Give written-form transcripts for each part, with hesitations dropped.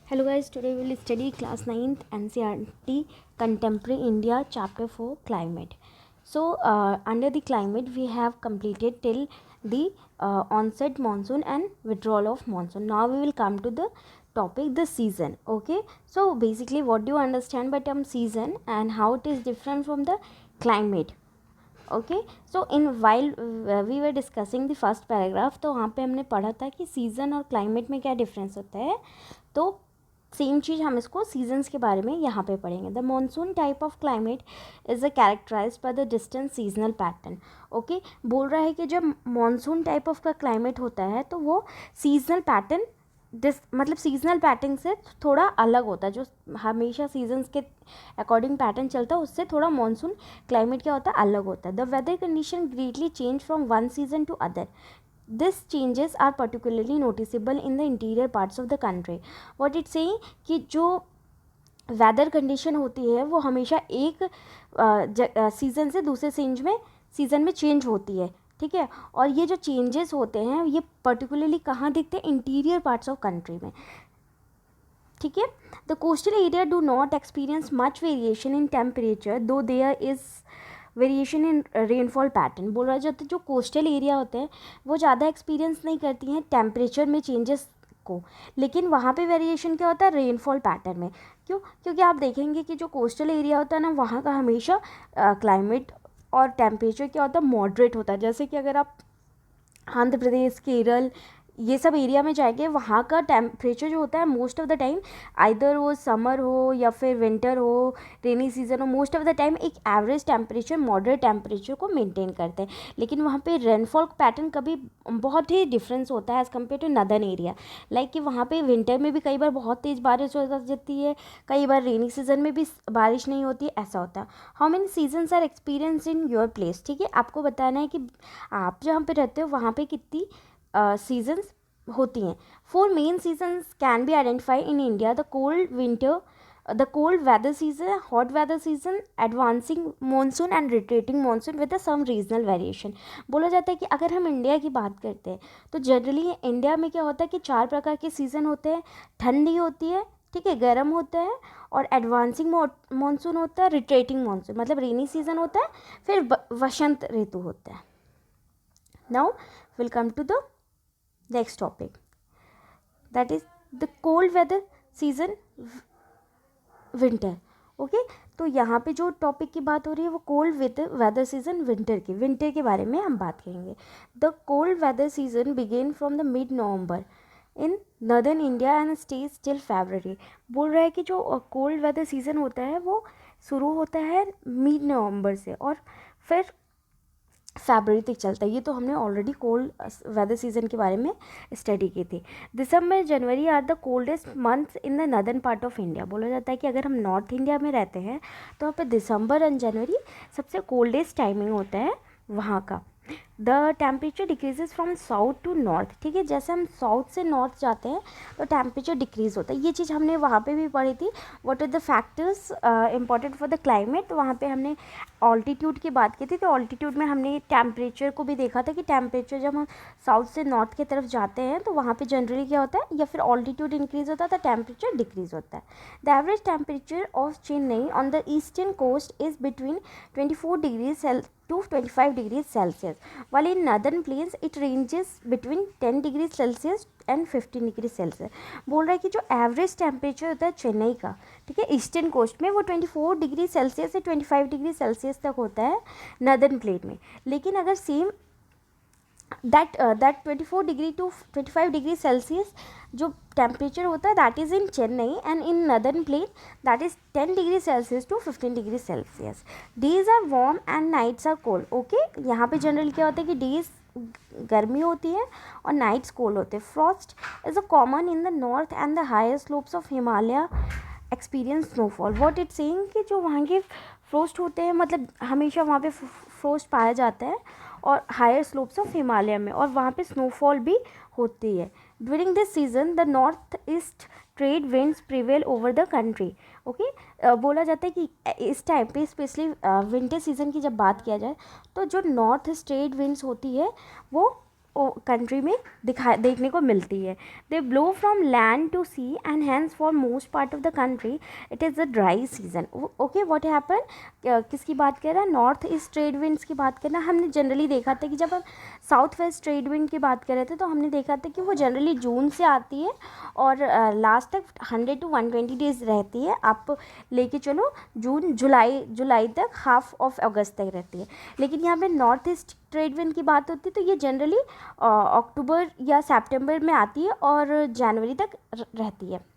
Hello guys, today we will study class 9th NCERT Contemporary India chapter 4 climate. So under the climate we have completed till the onset monsoon and withdrawal of monsoon. Now we will come to the topic the season. Okay, so basically what do you understand by term season and how it is different from the climate. Okay so in while we were discussing the first paragraph, तो वहाँ पे हमने पढ़ा था कि season और climate में क्या डिफरेंस होता है. तो सेम चीज़ हम इसको सीजन्स के बारे में यहाँ पे पढ़ेंगे. The monsoon type of climate is a characterized by the distant seasonal pattern. Okay, बोल रहा है कि जब मानसून टाइप ऑफ का क्लाइमेट होता है तो वो सीजनल पैटर्न मतलब सीजनल पैटर्न से थोड़ा अलग होता है. जो हमेशा सीजन्स के अकॉर्डिंग पैटर्न चलता है उससे थोड़ा मानसून क्लाइमेट क्या होता है, अलग होता है. The weather condition greatly change from one season to other. This changes are particularly noticeable in the interior parts of the country. What it saying कि जो वेदर कंडीशन होती है वो हमेशा एक सीज़न से दूसरे सीज़न में चेंज होती है. ठीक है, और ये जो चेंजेस होते हैं ये पर्टिकुलरली कहाँ दिखते हैं, इंटीरियर पार्ट्स ऑफ कंट्री में. ठीक है, the coastal area do not experience much variation in temperature though there is variation in rainfall pattern. बोला जाता है जो कोस्टल एरिया होते हैं वो ज़्यादा एक्सपीरियंस नहीं करती हैं टेम्परेचर में चेंजेस को, लेकिन वहाँ पे वेरिएशन क्या होता है, रेनफॉल पैटर्न में. क्यों? क्योंकि आप देखेंगे कि जो कोस्टल एरिया होता है ना वहाँ का हमेशा क्लाइमेट और टेम्परेचर क्या होता है, मॉडरेट होता है. जैसे कि अगर आप आंध्र प्रदेश, केरल ये सब एरिया में जाएंगे वहाँ का टेम्परेचर जो होता है most of the time either वो समर हो या फिर विंटर हो, रेनी सीजन हो, मोस्ट ऑफ द टाइम एक एवरेज टेम्परेचर, मॉडरेट टेम्परेचर को मेंटेन करते हैं. लेकिन वहाँ पे रेनफॉल पैटर्न कभी बहुत ही डिफरेंस होता है as compare to northern area. Like कि वहाँ पे विंटर में भी कई बार बहुत तेज़ बारिश हो जाती है, कई बार रेनी सीजन में भी बारिश नहीं होती है, ऐसा होता है. How many seasons are experience in your place. ठीक है, आपको बताना है कि आप जहाँ पे रहते हो वहाँ पे कितनी सीजन्स होती हैं. 4 main seasons can be identify in India. The cold winter, the cold weather season, hot weather season, advancing monsoon and retreating monsoon with some regional variation. बोला जाता है कि अगर हम इंडिया की बात करते हैं तो जनरली इंडिया में क्या होता है कि 4 प्रकार के सीज़न होते हैं. ठंडी होती है, ठीक है, गर्म होता है, और एडवांसिंग मानसून होता है, रिट्रेटिंग मानसून मतलब रेनी सीजन होता है, फिर वसंत ऋतु होता है. Now will come to the next topic, that is the cold weather season, winter. Okay, तो यहाँ पे जो टॉपिक की बात हो रही है वो कोल्ड वेदर सीजन विंटर के बारे में हम बात करेंगे. The cold weather season begin from the mid November in northern India and stays till February. बोल रहा है कि जो कोल्ड वेदर सीजन होता है वो शुरू होता है मिड नवंबर से और फिर फरवरी तक चलता है. ये तो हमने ऑलरेडी कोल्ड वेदर सीजन के बारे में स्टडी की थी. December January are the coldest months in the northern part of India. बोला जाता है कि अगर हम नॉर्थ इंडिया में रहते हैं तो वहाँ पे दिसंबर एंड जनवरी सबसे कोल्डेस्ट टाइमिंग होता है वहाँ का. The temperature decreases from south to north. ठीक है, जैसे हम साउथ से नॉर्थ जाते हैं तो टेम्परेचर डिक्रीज होता है. ये चीज़ हमने वहाँ पे भी पढ़ी थी. What are the factors important for the climate. तो वहाँ पे हमने ऑल्टीट्यूड की बात की थी. तो ऑल्टीट्यूड में हमने टेम्परेचर को भी देखा था कि टेम्परेचर जब हम साउथ से नॉर्थ की तरफ जाते हैं तो वहाँ पे जनरली क्या होता है, या फिर ऑल्टीट्यूड इंक्रीज होता है तो टेम्परेचर डिक्रीज होता है. The average temperature of Chennai on the eastern coast is between 24 degree to 25 degrees Celsius, while in northern plains it ranges between 10 degrees Celsius and 15 degrees Celsius. बोल रहा है कि जो एवरेज टेम्परेचर होता है चेन्नई का, ठीक है, ईस्टर्न कोस्ट में वो 24 डिग्री सेल्सियस से 25 डिग्री सेल्सियस तक होता है नॉर्दर्न प्लेन में. लेकिन अगर same that 24 degree to 25 degree Celsius जो टेम्परेचर होता है that is in Chennai, and in northern plain that is 10 degree Celsius to 15 degree Celsius. Days are warm and nights are cold. Okay, यहाँ पे जनरली क्या होता है कि डेज गर्मी होती है और नाइट्स कोल्ड होते हैं. Frost is a common in the north and the higher slopes of Himalaya experience snowfall. What it saying कि जो वहाँ के फ्रोस्ट होते हैं मतलब हमेशा वहाँ पे फ्रोस्ट पाया जाता है और हायर स्लोप्स ऑफ हिमालय में, और वहाँ पे स्नोफॉल भी होती है. During this season the north east trade winds prevail over the country. Okay, बोला जाता है कि इस टाइम पे स्पेशली विंटर सीजन की जब बात किया जाए तो जो नॉर्थ ईस्ट ट्रेड विंड्स होती है वो कंट्री में देखने को मिलती है. They blow from land to sea and hence for most part of the country it is the dry season. Okay, what happen, किसकी बात कर रहा है, नॉर्थ ईस्ट ट्रेड विंड्स की बात करना. हमने जनरली देखा था कि जब हम साउथ वेस्ट ट्रेड विंड की बात कर रहे थे तो हमने देखा था कि वो जनरली जून से आती है और लास्ट तक 100 to 120 डेज रहती है. आप लेके चलो जून जुलाई तक, हाफ ऑफ अगस्त तक रहती है. लेकिन यहाँ पे नॉर्थ ईस्ट ट्रेड विंड की बात होती है तो ये जनरली अक्टूबर या सितंबर में आती है और जनवरी तक रहती है.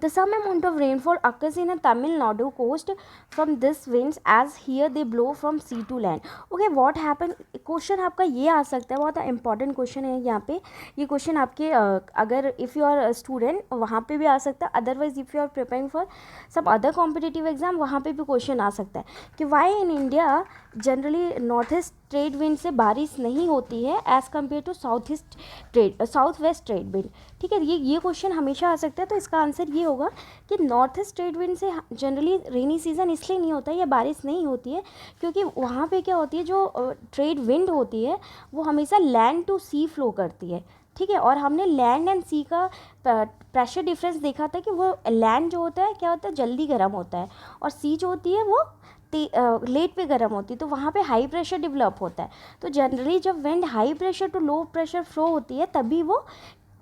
The some amount of rainfall occurs in a Tamil Nadu coast from this winds as here they blow from sea to land. Okay, what happen, question आपका ये आ सकता है, बहुत इंपॉर्टेंट क्वेश्चन है यहाँ पे. ये क्वेश्चन आपके अगर इफ़ यू आर स्टूडेंट वहाँ पे भी आ सकता है, otherwise if you are preparing for सब अदर कॉम्पिटिटिव एग्जाम वहाँ पे भी क्वेश्चन आ सकता है कि why in India generally north east trade wind से बारिश नहीं होती है as compare to south west trade wind. ठीक है, ये क्वेश्चन हमेशा आ सकता है. तो इसका आंसर ये होगा कि नॉर्थ ईस्ट ट्रेड विंड से जनरली रेनी सीज़न इसलिए नहीं होता है या बारिश नहीं होती है क्योंकि वहाँ पे क्या होती है, जो ट्रेड विंड होती है वो हमेशा लैंड टू सी फ्लो करती है. ठीक है, और हमने लैंड एंड सी का प्रेशर डिफरेंस देखा था कि वो लैंड जो होता है क्या होता है, जल्दी गर्म होता है, और सी जो होती है वो लेट पे गर्म होती है. तो वहाँ पे हाई प्रेशर डेवलप होता है. तो जनरली जब wind high pressure to low pressure flow होती है तभी वो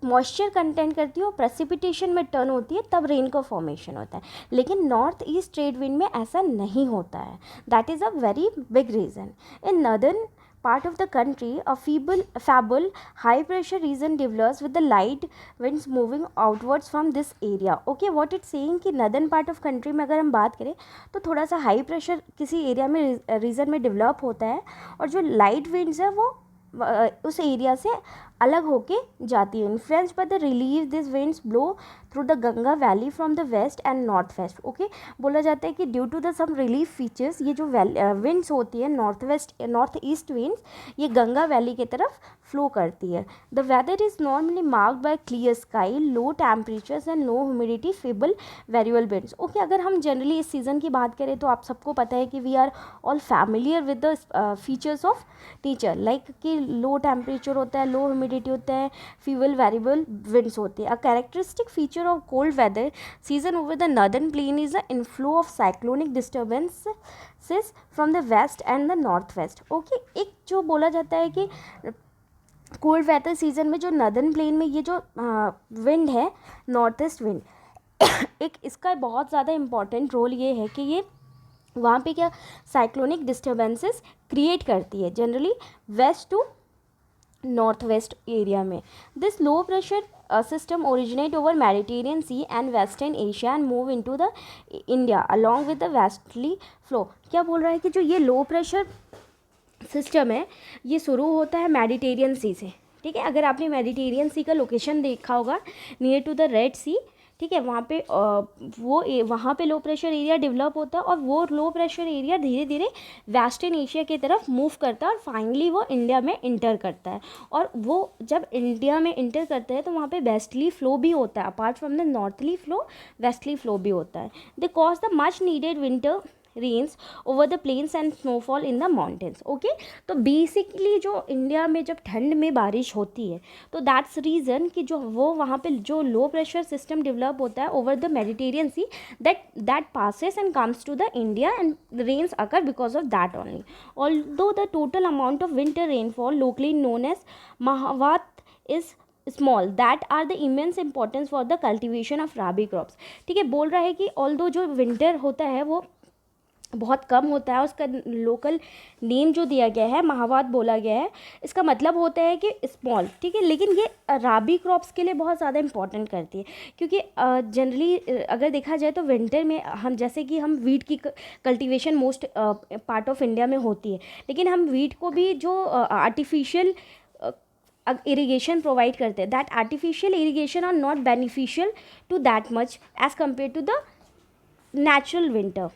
मॉइस्चर कंटेंट करती है और प्रेसिपिटेशन में टर्न होती है, तब रेन का फॉर्मेशन होता है. लेकिन नॉर्थ ईस्ट ट्रेड विंड में ऐसा नहीं होता है. That is a very big reason. In northern part of the country a fable high pressure region develops with the light winds moving outwards from this area. Okay, what it's saying कि northern part of country में अगर हम बात करें तो थोड़ा सा high pressure किसी एरिया में रीजन में डेवलप होता है और जो लाइट विंड्स है वो उस एरिया से अलग होके जाती है. Influenced by the relief this winds blow through the Ganga valley from the west and north west. Okay, बोला जाता है कि due to the some relief features ये जो विंड्स होती है नॉर्थ ईस्ट विंड्स ये गंगा वैली की तरफ फ्लो करती है. The weather is normally marked by clear sky, low temperatures and low humidity, feeble variable winds. Okay, अगर हम जनरली इस सीज़न की बात करें तो आप सबको पता है कि we are all familiar with the features of nature, like कि लो टेम्परेचर होता है, लो ह्यूमिडिटी होता है, फीबल वेरिएबल विंड्स होती है. A characteristic feature of cold weather season over the northern plain is the inflow of cyclonic disturbances from the west and the northwest. Okay, एक जो बोला जाता है कि कोल्ड वेदर सीजन में जो नॉर्दर्न प्लेन में ये जो विंड है नॉर्थ ईस्ट विंड एक इसका बहुत ज़्यादा इम्पॉर्टेंट रोल ये है कि ये वहाँ पे क्या साइक्लोनिक डिस्टर्बेंसेस क्रिएट करती है generally west to north west area में. This low pressure system originate over Mediterranean Sea and Western Asia and move into the India along with the westerly flow. क्या बोल रहा है कि जो ये लो प्रेशर सिस्टम है ये शुरू होता है मेडिटेरियन सी से. ठीक है, अगर आपने मेडिटेरियन सी का लोकेशन देखा होगा नियर टू द रेड सी, ठीक है, वहाँ पे वहाँ पे लो प्रेशर एरिया डेवलप होता है और वो लो प्रेशर एरिया धीरे धीरे वेस्टर्न एशिया की तरफ मूव करता है और फाइनली वो इंडिया में इंटर करता है. और वो जब इंडिया में इंटर करता है तो वहाँ पे वेस्टली फ्लो भी होता है, apart from the northerly flow westerly flow भी होता है. They cause the much needed winter rains over the plains and snowfall in the mountains. Okay, तो बेसिकली जो इंडिया में जब ठंड में बारिश होती है तो दैट्स रीज़न कि जो वो वहाँ पे जो लो प्रेशर सिस्टम डेवलप होता है over the Mediterranean see that passes and comes to the India and the rains occur because of that only. Although the total amount of winter rainfall locally known as Mahavat is small, that are the immense importance for the cultivation of rabi crops. ठीक है, बोल रहा है कि although जो winter होता है वो बहुत कम होता है, उसका लोकल नेम जो दिया गया है महावात बोला गया है, इसका मतलब होता है कि स्मॉल. ठीक है, लेकिन ये राबी क्रॉप्स के लिए बहुत ज़्यादा इंपॉर्टेंट करती है क्योंकि जनरली अगर देखा जाए तो विंटर में हम जैसे कि हम वीट की cultivation most part of India में होती है, लेकिन हम वीट को भी जो आर्टिफिशियल इरीगेशन प्रोवाइड करते हैं, that artificial irrigation are not beneficial to that much as compare to the natural winter.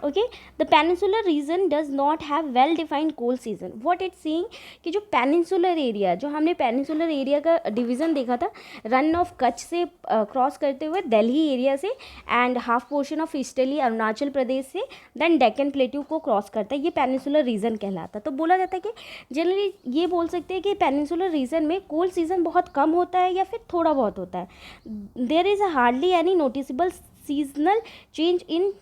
Okay, the peninsular region does not have well defined cold season. What it's saying कि जो peninsular area, जो हमने peninsular area का division देखा था, run of Kutch से cross करते हुए दिल्ली एरिया से and half portion of easterly Arunachal Pradesh से देन डेक्कन प्लेट्यू को क्रॉस करता है, ये पेनिनसुलर रीजन कहलाता है. तो बोला जाता है कि जनरली ये बोल सकते हैं कि पेनिनसुलर रीजन में कोल्ड सीजन बहुत कम होता है या फिर थोड़ा बहुत होता है. There is hardly any noticeable seasonal change in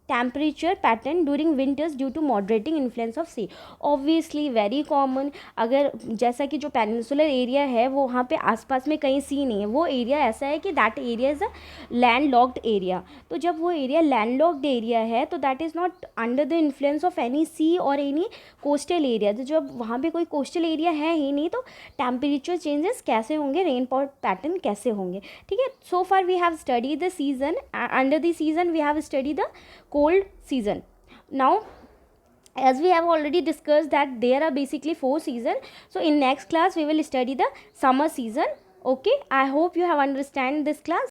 temperature pattern during winters due to moderating influence of sea. obviously very common. अगर जैसा कि जो पेनिनसुलर एरिया है वो वहाँ पे आसपास में कहीं सी नहीं है, वो एरिया ऐसा है कि that area is a land locked area. तो जब वो एरिया लैंड लॉक्ड एरिया है तो that is not under the influence of any sea और एनी कोस्टल एरिया. तो जब वहाँ पे कोई कोस्टल एरिया है ही नहीं तो टेम्परेचर चेंजेस कैसे होंगे, रेनफॉल पैटर्न कैसे होंगे. ठीक है, so far we have study the season. Under the season we have study the cold season. Now as we have already discussed that there are basically 4 seasons, so in next class we will study the summer season. Okay, I hope you have understand this class.